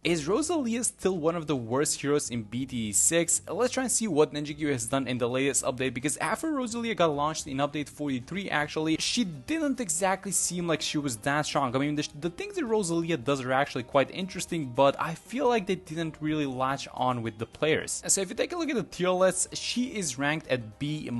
Is Rosalia still one of the worst heroes in BTE6? Let's try and see what Ninja has done in the latest update, because after Rosalia got launched in update 43 actually, she didn't exactly seem like she was that strong. I mean, the things that Rosalia does are actually quite interesting, but I feel like they didn't really latch on with the players. So if you take a look at the tier list, she is ranked at B-,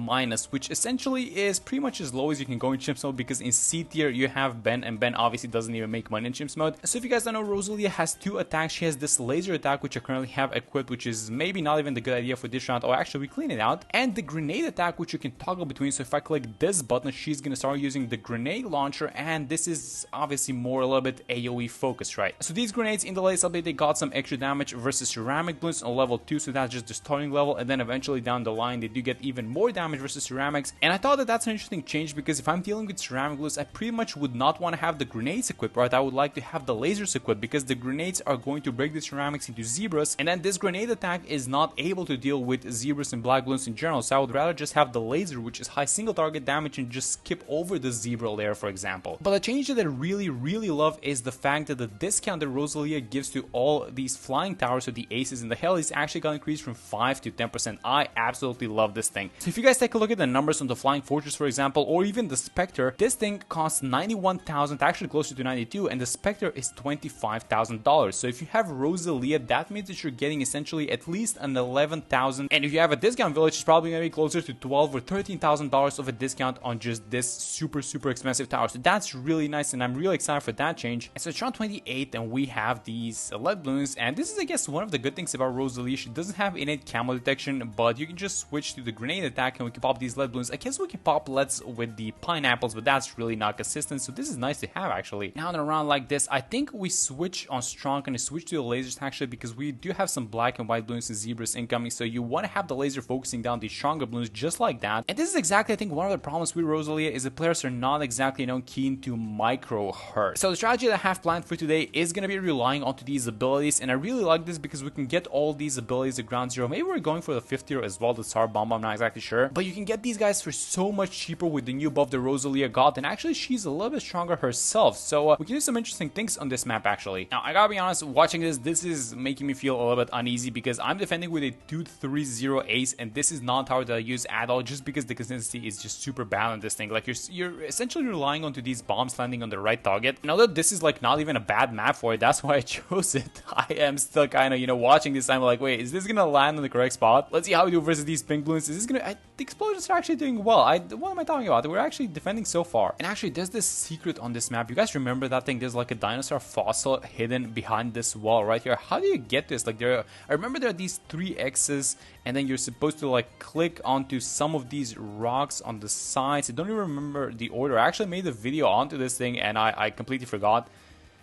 which essentially is pretty much as low as you can go in Chimps mode, because in C tier you have Ben, and Ben obviously doesn't even make money in Chimps mode. So if you guys don't know, Rosalia has two attacks. She has this laser attack, which I currently have equipped, which is maybe not even the good idea for this round, or actually we clean it out, and the grenade attack, which you can toggle between. So if I click this button, she's gonna start using the grenade launcher, and this is obviously more a little bit AoE focused, right? So these grenades in the latest update, they got some extra damage versus ceramic balloons on level 2, so that's just the starting level, and then eventually down the line they do get even more damage versus ceramics. And I thought that that's an interesting change, because if I'm dealing with ceramic balloons, I pretty much would not want to have the grenades equipped, right? I would like to have the lasers equipped, because the grenades are going to break the ceramics into zebras, and then this grenade attack is not able to deal with zebras and black balloons in general. So I would rather just have the laser, which is high single target damage, and just skip over the zebra layer, for example. But the change that I really love is the fact that the discount that Rosalia gives to all these flying towers, so the aces and the heli, is actually going to increase from 5 to 10%. I absolutely love this thing. So if you guys take a look at the numbers on the flying fortress, for example, or even the Spectre, this thing costs 91,000, actually closer to 92, and the Spectre is $25,000. So if you have Rosalia, that means that you're getting essentially at least an 11,000, and if you have a discount village, it's probably going to be closer to 12 or $13,000 of a discount on just this super expensive tower. So that's really nice, and I'm really excited for that change. And so it's round 28, and we have these lead balloons, and this is, I guess, one of the good things about Rosalia. She doesn't have innate camo detection, but you can just switch to the grenade attack, and we can pop these lead balloons. I guess we can pop leads with the pineapples, but that's really not consistent, so this is nice to have actually. Now in a round like this, I think we switch on strong and switch to the lasers actually, because we do have some black and white balloons and zebras incoming, so you want to have the laser focusing down these stronger balloons just like that. And this is exactly, I think, one of the problems with Rosalia is the players are not exactly, keen to micro her. So the strategy that I have planned for today is going to be relying onto these abilities, and I really like this because we can get all these abilities at ground zero. Maybe we're going for the 5th tier as well, the Tsar Bomb, I'm not exactly sure, but you can get these guys for so much cheaper with the new buff that Rosalia got, and actually she's a little bit stronger herself, so we can do some interesting things on this map actually. Now I gotta be honest, watching this is making me feel a little bit uneasy, because I'm defending with a 2-3-0 ace, and this is not a tower that I use at all, just because the consistency is just super bad on this thing. Like you're essentially relying onto these bombs landing on the right target. Now that this is like not even a bad map for it, that's why I chose it. I am still kind of, watching this, I'm like, wait, is this gonna land on the correct spot? Let's see how we do versus these pink balloons. Is this gonna... the explosions are actually doing well. What am I talking about? We're actually defending so far. And actually, there's this secret on this map. You guys remember that thing? There's like a dinosaur fossil hidden behind this wall right here. How do you get this? Like I remember there are these 3 X's, and then you're supposed to like click onto some of these rocks on the sides. I don't even remember the order. I actually made a video onto this thing, and I completely forgot.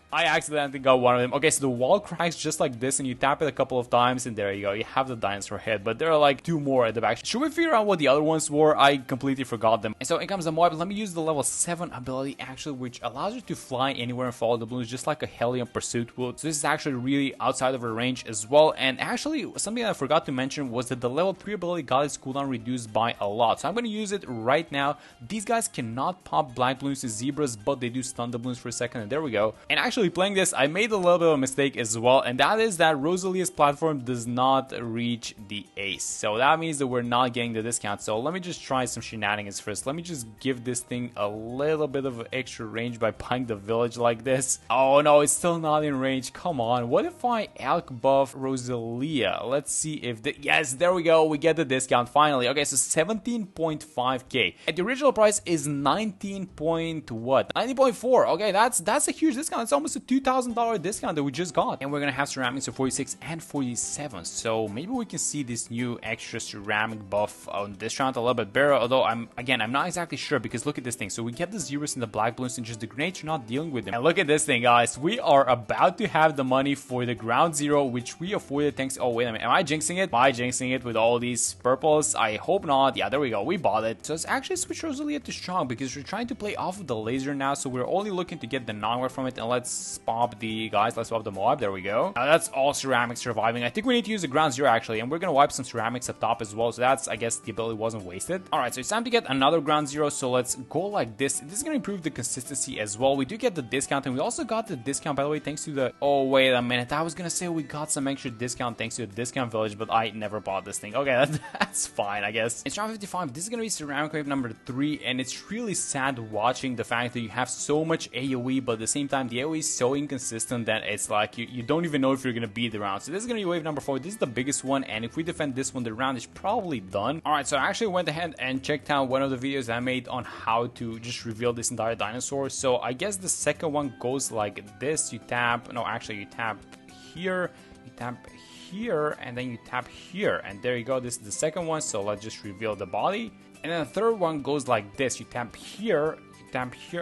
I accidentally got one of them. Okay, so the wall cracks just like this, and you tap it a couple of times, and there you go. You have the dinosaur head, but there are like 2 more at the back. Should we figure out what the other ones were? I completely forgot them. And so in comes the mob. Let me use the level 7 ability actually, which allows you to fly anywhere and follow the balloons, just like a helium pursuit would. So this is actually really outside of her range as well. And actually, something I forgot to mention was that the level 3 ability got its cooldown reduced by a lot. So I'm going to use it right now. These guys cannot pop black balloons to zebras, but they do stun the balloons for a second, and there we go. And actually, playing this, I made a little bit of a mistake as well, and that is that Rosalia's platform does not reach the ace, so that means that we're not getting the discount. So let me just try some shenanigans first. Let me just give this thing a little bit of extra range by buying the village like this. Oh no, it's still not in range. Come on. What if I elk buff Rosalia? Let's see if yes, there we go, we get the discount finally. Okay, so 17.5k, and the original price is 90.4. Okay, that's a huge discount. It's almost a $2,000 discount that we just got, and we're gonna have ceramics for 46 and 47, so maybe we can see this new extra ceramic buff on this round a little bit better, although I'm not exactly sure, because look at this thing. So we get the zeros and the black balloons, and just the grenades are not dealing with them. And look at this thing, guys, we are about to have the money for the ground zero, which we afforded thanks... oh wait a minute, am I jinxing it? Am I jinxing it with all these purples? I hope not. Yeah, there we go, we bought it. So let's actually switch Rosalia to strong, because we're trying to play off of the laser now, so we're only looking to get the knockback from it. And let's let's pop the guys. Let's pop the mob. There we go. Now that's all ceramics surviving. I think we need to use the ground zero actually, and we're gonna wipe some ceramics up top as well. So that's, I guess, the ability wasn't wasted. All right, so it's time to get another ground zero. So let's go like this. This is gonna improve the consistency as well. We do get the discount, and we also got the discount, by the way, thanks to the. Oh wait a minute, I was gonna say we got some extra discount thanks to the discount village, but I never bought this thing. Okay, that's fine, I guess. It's round 55. This is gonna be ceramic wave number 3, and it's really sad watching the fact that you have so much AoE, but at the same time the AoE is so inconsistent that it's like you don't even know if you're gonna beat the round. So this is gonna be wave number 4. This is the biggest one, and if we defend this one, the round is probably done. All right, so I actually went ahead and checked out one of the videos I made on how to just reveal this entire dinosaur. So I guess the second one goes like this. You tap, no, actually you tap here, you tap here, and then you tap here, and there you go. This is the second one. So let's just reveal the body. And then the third one goes like this. You tap here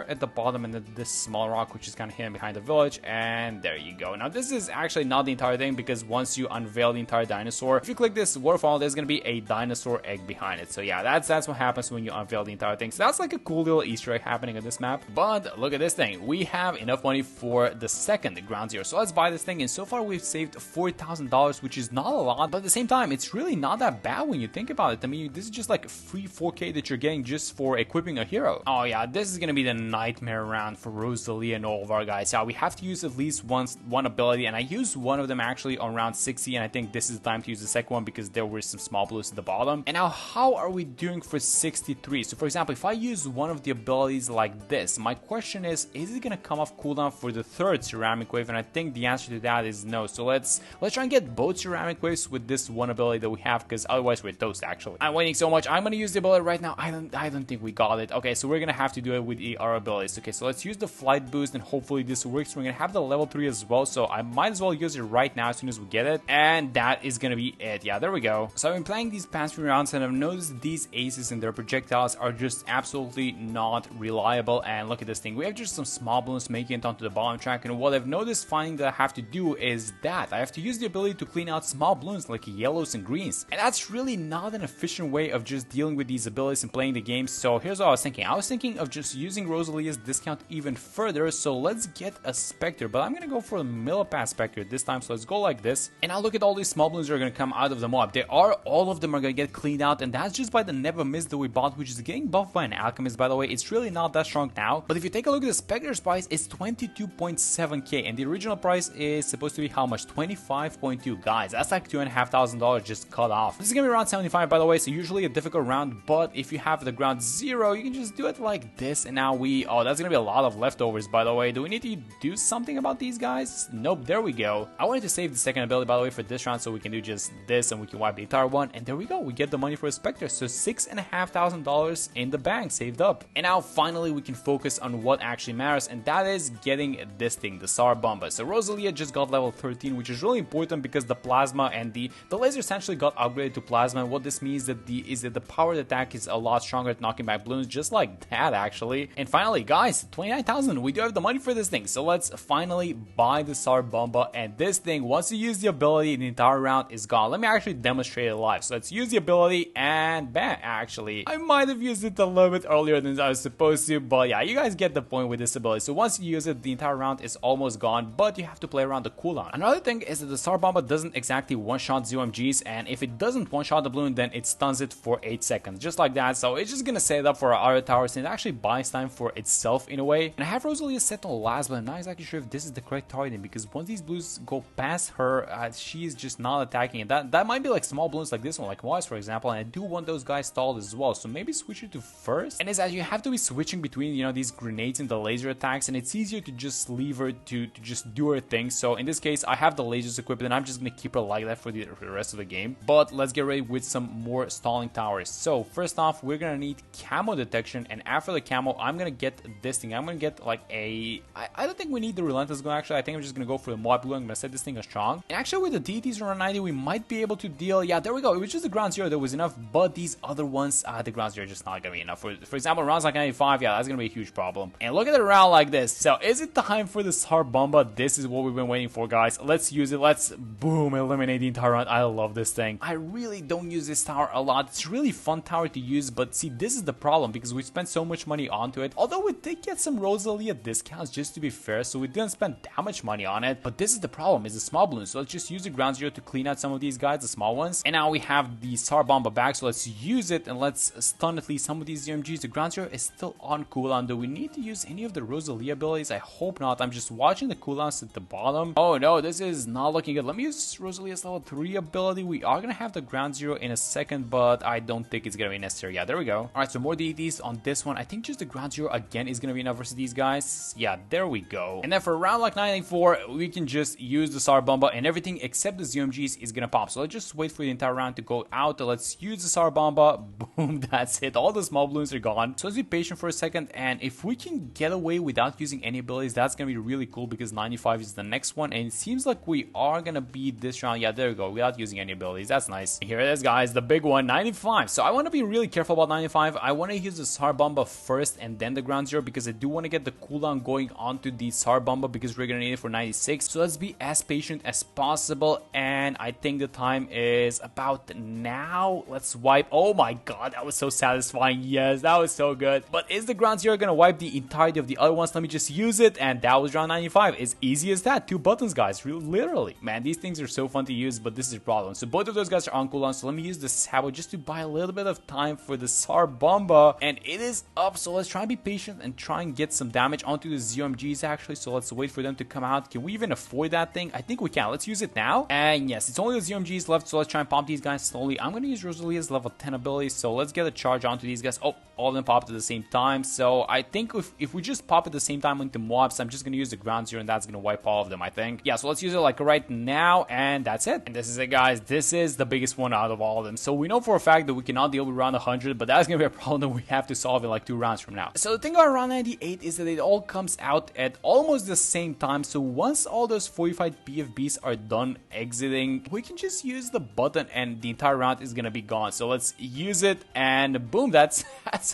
at the bottom, and then this small rock, which is kind of hidden behind the village, and there you go. Now this is actually not the entire thing, because once you unveil the entire dinosaur, if you click this waterfall, there's gonna be a dinosaur egg behind it. So yeah, that's what happens when you unveil the entire thing. So that's like a cool little Easter egg happening on this map. But look at this thing, we have enough money for the second ground zero, so let's buy this thing. And so far we've saved $4,000, which is not a lot, but at the same time it's really not that bad when you think about it. I mean, this is just like free 4K that you're getting just for equipping a hero. Oh yeah, this is gonna be the nightmare round for Rosalia and all of our guys. Yeah, we have to use at least one ability, and I used one of them actually on round 60, and I think this is the time to use the second one because there were some small blues at the bottom. And now how are we doing for 63? So for example, if I use one of the abilities like this, my question is it gonna come off cooldown for the third ceramic wave? And I think the answer to that is no. So let's try and get both ceramic waves with this one ability that we have, because otherwise we're toast. Actually, I'm waiting so much. I'm gonna use the ability right now. I don't think we got it. Okay, so we're gonna have to do it with our abilities. Okay, so let's use the flight boost, and hopefully this works. We're gonna have the level 3 as well, so I might as well use it right now as soon as we get it, and that is gonna be it. Yeah, there we go. So I've been playing these past few rounds, and I've noticed these aces and their projectiles are just absolutely not reliable. And look at this thing, we have just some small balloons making it onto the bottom track, and what I've noticed finding that I have to do is that I have to use the ability to clean out small balloons like yellows and greens, and that's really not an efficient way of just dealing with these abilities and playing the game. So here's what I was thinking of just using Rosalia's discount even further. So let's get a Spectre, but I'm gonna go for a Millipass Spectre this time. So let's go like this, and now look at all these small balloons that are gonna come out of the mob. All of them are gonna get cleaned out, and that's just by the Never Miss that we bought, which is getting buffed by an Alchemist, by the way. It's really not that strong now, but if you take a look at the Spectre's price, it's 22.7k, and the original price is supposed to be how much? 25.2. Guys, that's like $2,500 just cut off. This is gonna be round 75, by the way, so usually a difficult round, but if you have the ground zero, you can just do it like this. And now that's gonna be a lot of leftovers, by the way. Do we need to do something about these guys? Nope, there we go. I wanted to save the second ability, by the way, for this round, so we can do just this and we can wipe the entire one, and there we go. We get the money for a Spectre, so $6,500 in the bank saved up. And now finally we can focus on what actually matters, and that is getting this thing, the Sar Bomba. So Rosalia just got level 13, which is really important because the plasma and the laser essentially got upgraded to plasma. And what this means is that the powered attack is a lot stronger at knocking back balloons, just like that actually. And finally, guys, 29,000, we do have the money for this thing, so let's finally buy the Sar Bomba. And this thing, once you use the ability, the entire round is gone. Let me actually demonstrate it live. So let's use the ability, and bam. Actually, I might have used it a little bit earlier than I was supposed to, but yeah, you guys get the point with this ability. So once you use it, the entire round is almost gone, but you have to play around the cooldown. Another thing is that the Sar Bomba doesn't exactly one-shot ZOMGs, and if it doesn't one-shot the balloon, then it stuns it for 8 seconds, just like that. So it's just gonna set it up for our other towers, and it actually buys time for itself in a way. And I have Rosalia set on last, but I'm not exactly sure if this is the correct targeting, because once these blues go past her, she's just not attacking it. That might be like small balloons like this one, like Mars for example, and I do want those guys stalled as well, so maybe switch it to first. And it's that you have to be switching between, you know, these grenades and the laser attacks, and it's easier to just leave her to just do her thing. So in this case, I have the lasers equipped, and I'm just gonna keep her like that for the rest of the game. But let's get ready with some more stalling towers. So first off, we're gonna need camo detection, and after the camo, I'm gonna get this thing. I'm gonna get like I don't think we need the relentless gun actually. I think I'm just gonna go for the mob blue. I'm gonna set this thing as strong, and actually with the deities around 90, we might be able to deal. Yeah, there we go. It was just the ground zero that was enough, but these other ones, the ground zero are just not gonna be enough. For example, rounds like 95, yeah, that's gonna be a huge problem. And look at the round like this. So is it time for the Sar Bomba? This is what we've been waiting for, guys. Let's use it. Let's boom, eliminate the entire round. I love this thing. I really don't use this tower a lot. It's really fun tower to use, but see, this is the problem, because we spent so much money on onto it. Although we did get some Rosalia discounts, just to be fair, so we didn't spend that much money on it. But this is the problem, is the small balloons. So let's just use the ground zero to clean out some of these guys, the small ones. And now we have the Star Bomba back, so let's use it and let's stun at least some of these ZMGs. The ground zero is still on cooldown. Do we need to use any of the Rosalia abilities? I hope not. I'm just watching the cooldowns at the bottom. Oh no, this is not looking good. Let me use Rosalia's level 3 ability. We are gonna have the ground zero in a second, but I don't think it's gonna be necessary. Yeah, there we go. Alright, so more deities on this one. I think just the ground zero again is gonna be enough versus these guys. Yeah, there we go. And then for round like 94, we can just use the Star Bomba and everything except the ZMGs is gonna pop. So let's just wait for the entire round to go out. Let's use the Star Bomba. Boom, that's it. All the small balloons are gone. So let's be patient for a second, and if we can get away without using any abilities, that's gonna be really cool because 95 is the next one, and it seems like we are gonna beat this round. Yeah, there we go, without using any abilities. That's nice. Here it is, guys, the big one, 95. So I want to be really careful about 95. I want to use the Star Bomba first and then the ground zero because I do want to get the cooldown going onto the Star Bomba because we're gonna need it for 96. So let's be as patient as possible, and I think the time is about now. Let's wipe. Oh my god, that was so satisfying. Yes, that was so good. But is the ground zero gonna wipe the entirety of the other ones? Let me just use it, and that was round 95. It's easy as that. 2 buttons, guys. Literally, man, these things are so fun to use, but this is a problem. So both of those guys are on cooldown, so let me use the Sabo just to buy a little bit of time for the Star Bomba, and it is up. So let's try and be patient and try and get some damage onto the ZMGs actually. So let's wait for them to come out. Can we even afford that thing? I think we can. Let's use it now. And yes, it's only the ZMGs left, so let's try and pop these guys slowly. I'm gonna use Rosalia's level 10 ability, so let's get a charge onto these guys. Oh, all of them popped at the same time. So I think if we just pop at the same time into mobs, I'm just gonna use the ground zero and that's gonna wipe all of them, I think. Yeah, so let's use it like right now, and that's it. And this is it, guys. This is the biggest one out of all of them. So we know for a fact that we cannot deal with round 100, but that's gonna be a problem that we have to solve in like 2 rounds from now. So the thing about round 98 is that it all comes out at almost the same time. So once all those 45 BFBs are done exiting, we can just use the button and the entire round is gonna be gone. So let's use it, and boom, that's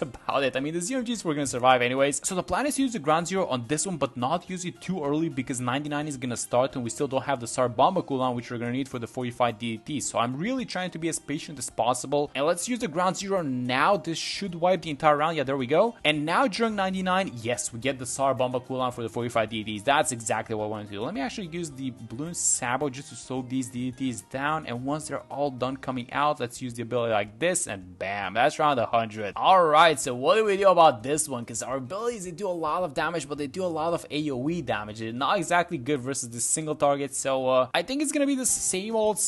about it. I mean, the ZMGs were gonna survive anyways. So the plan is to use the ground zero on this one, but not use it too early because 99 is gonna start and we still don't have the Star Bomba cooldown, which we're gonna need for the 45 DDT. So I'm really trying to be as patient as possible, and let's use the ground zero now. This should wipe the entire round. Yeah, there we go. And now during 99, yes, we get the Star Bomba cooldown for the 45 DDTs. That's exactly what I want to do. Let me actually use the Bloons Sabo just to slow these DDTs down, and once they're all done coming out, let's use the ability like this, and bam, that's round 100. Alright, so what do we do about this one? Because our abilities, they do a lot of damage, but they do a lot of AoE damage. They're not exactly good versus this single target, so I think it's gonna be the same old,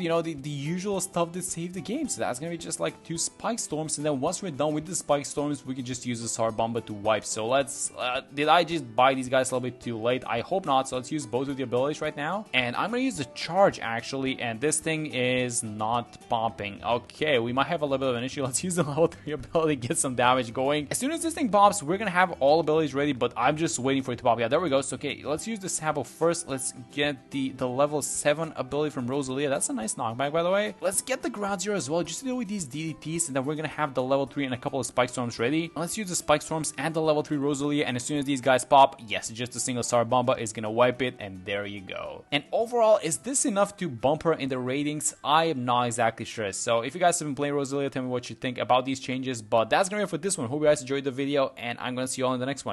you know, the usual stuff that saved the game. So that's gonna be just like 2 Spike Storms, and then once we're done with the Spike Storms, we can just use the Star Bomba to wipe. So let's, did I just buy these guys a little bit too late? I hope not. So let's use both of the abilities right now, and I'm gonna use the charge actually, and this thing is not popping. Okay, we might have a little bit of an issue. Let's use the level 3 ability, get some damage going. As soon as this thing pops, we're gonna have all abilities ready, but I'm just waiting for it to pop. Yeah, there we go. So okay, let's use the Sabo first. Let's get the level 7 ability from Rosalia. That's a nice knockback, by the way. Let's get the ground zero as well, just to deal with these DDTs, and then we're gonna have the level 3 and a couple of Spike Storms ready. Let's use the Spike Storms and the level 3 Rosalia, and as soon as these guys pop, yes, just a single Star Bomba is gonna wipe it, and there you go. And overall, is this enough to bump her in the ratings? I am not exactly sure. So if you guys have been playing Rosalia, tell me what you think about these changes. But that's gonna be it for this one. Hope you guys enjoyed the video, and I'm gonna see you all in the next one.